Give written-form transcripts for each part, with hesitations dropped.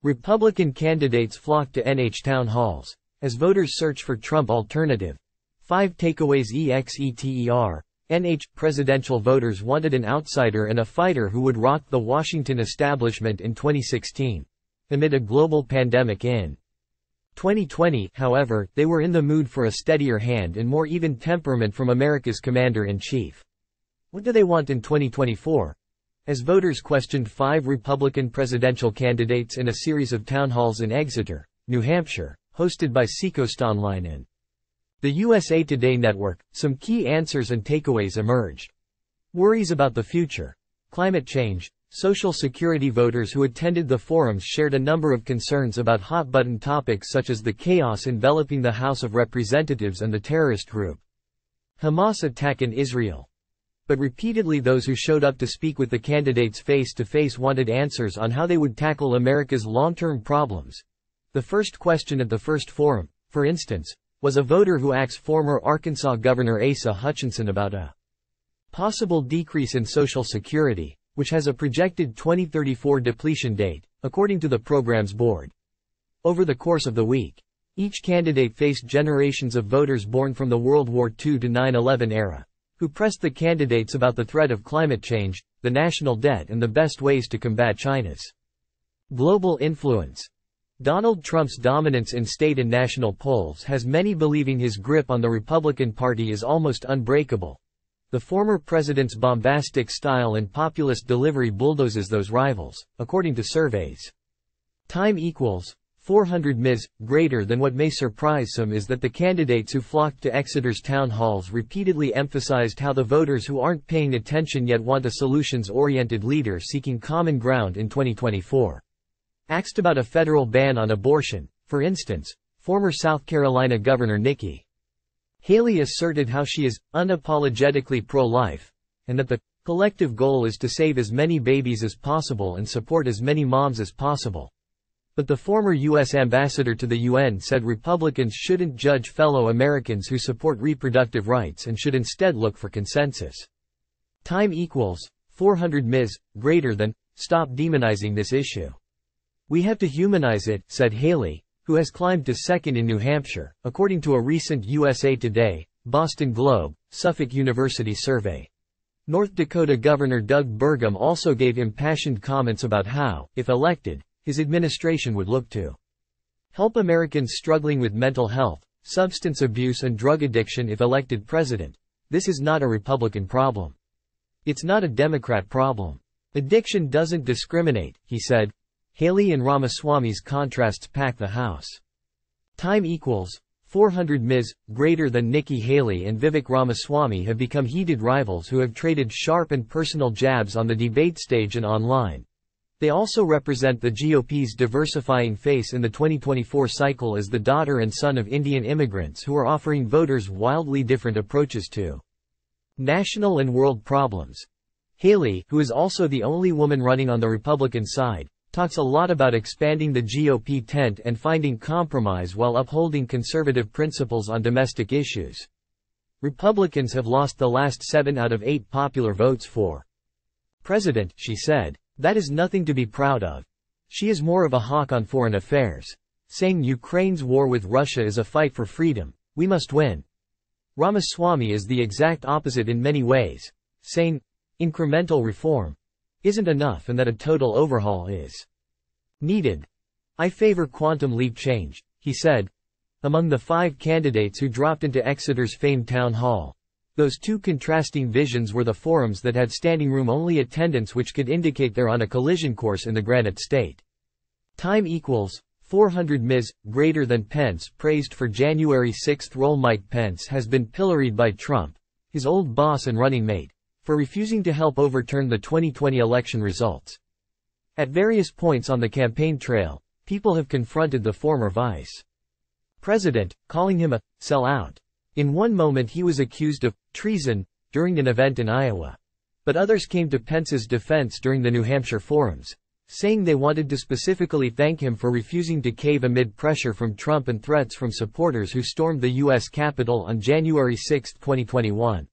Republican candidates flock to NH town halls as voters search for Trump alternative. 5 takeaways Exeter. NH presidential voters wanted an outsider and a fighter who would rock the Washington establishment in 2016. Amid a global pandemic in 2020, however, they were in the mood for a steadier hand and more even temperament from America's commander-in-chief. What do they want in 2024? As voters questioned 5 Republican presidential candidates in a series of town halls in Exeter, New Hampshire, hosted by Seacoastonline and the USA Today network, some key answers and takeaways emerged. Worries about the future, climate change, Social Security. Voters who attended the forums shared a number of concerns about hot-button topics such as the chaos enveloping the House of Representatives and the terrorist group Hamas attacking Israel. But repeatedly those who showed up to speak with the candidates face-to-face wanted answers on how they would tackle America's long-term problems. The first question at the first forum, for instance, was a voter who asked former Arkansas Governor Asa Hutchinson about a possible decrease in Social Security, which has a projected 2034 depletion date, according to the program's board. Over the course of the week, each candidate faced generations of voters born from the World War II to 9/11 era, who pressed the candidates about the threat of climate change, the national debt and the best ways to combat China's global influence. Donald Trump's dominance in state and national polls has many believing his grip on the Republican Party is almost unbreakable. The former president's bombastic style and populist delivery bulldozes those rivals, according to surveys. Time equals 400 ms. Greater than what may surprise some is that the candidates who flocked to Exeter's town halls repeatedly emphasized how the voters who aren't paying attention yet want a solutions-oriented leader seeking common ground in 2024. Asked about a federal ban on abortion, for instance, former South Carolina Governor Nikki Haley asserted how she is unapologetically pro-life, and that the collective goal is to save as many babies as possible and support as many moms as possible. But the former U.S. ambassador to the UN said Republicans shouldn't judge fellow Americans who support reproductive rights and should instead look for consensus. Time equals 400 ms. Greater than. Stop demonizing this issue. We have to humanize it, said Haley, who has climbed to second in New Hampshire, according to a recent USA Today, Boston Globe, Suffolk University survey. North Dakota Governor Doug Burgum also gave impassioned comments about how, if elected, his administration would look to help Americans struggling with mental health, substance abuse and drug addiction if elected president. This is not a Republican problem. It's not a Democrat problem. Addiction doesn't discriminate, he said. Haley and Ramaswamy's contrasts pack the House. Time equals 400 ms. Greater than. Nikki Haley and Vivek Ramaswamy have become heated rivals who have traded sharp and personal jabs on the debate stage and online. They also represent the GOP's diversifying face in the 2024 cycle as the daughter and son of Indian immigrants who are offering voters wildly different approaches to national and world problems. Haley, who is also the only woman running on the Republican side, talks a lot about expanding the GOP tent and finding compromise while upholding conservative principles on domestic issues. Republicans have lost the last 7 out of 8 popular votes for president, she said. That is nothing to be proud of. She is more of a hawk on foreign affairs, saying Ukraine's war with Russia is a fight for freedom. We must win. Ramaswamy is the exact opposite in many ways, saying incremental reform isn't enough and that a total overhaul is needed. I favor quantum leap change, he said. Among the 5 candidates who dropped into Exeter's famed town hall, those 2 contrasting visions were the forums that had standing room only attendance, which could indicate they're on a collision course in the granite state. Time equals 400 ms. Greater than. Pence praised for January 6 role. Mike Pence has been pilloried by Trump, his old boss and running mate, for refusing to help overturn the 2020 election results. At various points on the campaign trail, people have confronted the former vice president, calling him a sellout. In one moment he was accused of treason during an event in Iowa. But others came to Pence's defense during the New Hampshire forums, saying they wanted to specifically thank him for refusing to cave amid pressure from Trump and threats from supporters who stormed the U.S. Capitol on January 6, 2021.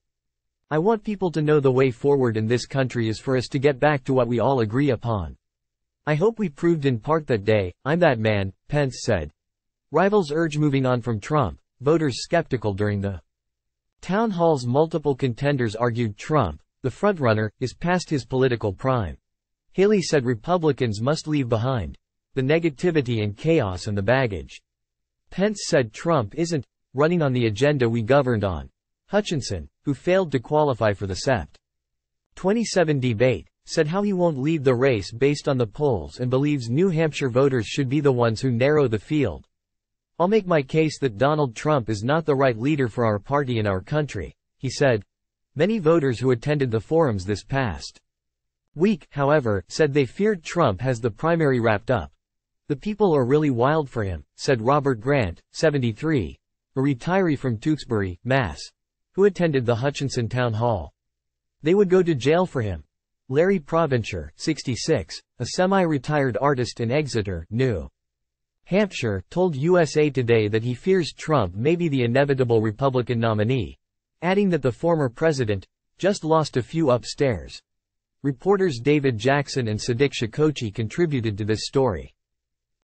I want people to know the way forward in this country is for us to get back to what we all agree upon. "I hope we proved in part that day, I'm that man," Pence said. Rivals urge moving on from Trump, voters skeptical during the town halls. Multiple contenders argued Trump, the frontrunner, is past his political prime. Haley said Republicans must leave behind the negativity and chaos and the baggage. Pence said Trump isn't running on the agenda we governed on. Hutchinson, who failed to qualify for the Sept. 27 debate, said how he won't lead the race based on the polls and believes New Hampshire voters should be the ones who narrow the field. "I'll make my case that Donald Trump is not the right leader for our party and our country," he said. Many voters who attended the forums this past week, however, said they feared Trump has the primary wrapped up. "The people are really wild for him," said Robert Grant, 73, a retiree from Tewksbury, Mass., who attended the Hutchinson Town Hall. "They would go to jail for him." Larry Provencher, 66, a semi-retired artist in Exeter, New Hampshire, told USA Today that he fears Trump may be the inevitable Republican nominee, adding that the former president just lost a few upstairs. Reporters David Jackson and Sadiq Shakochi contributed to this story.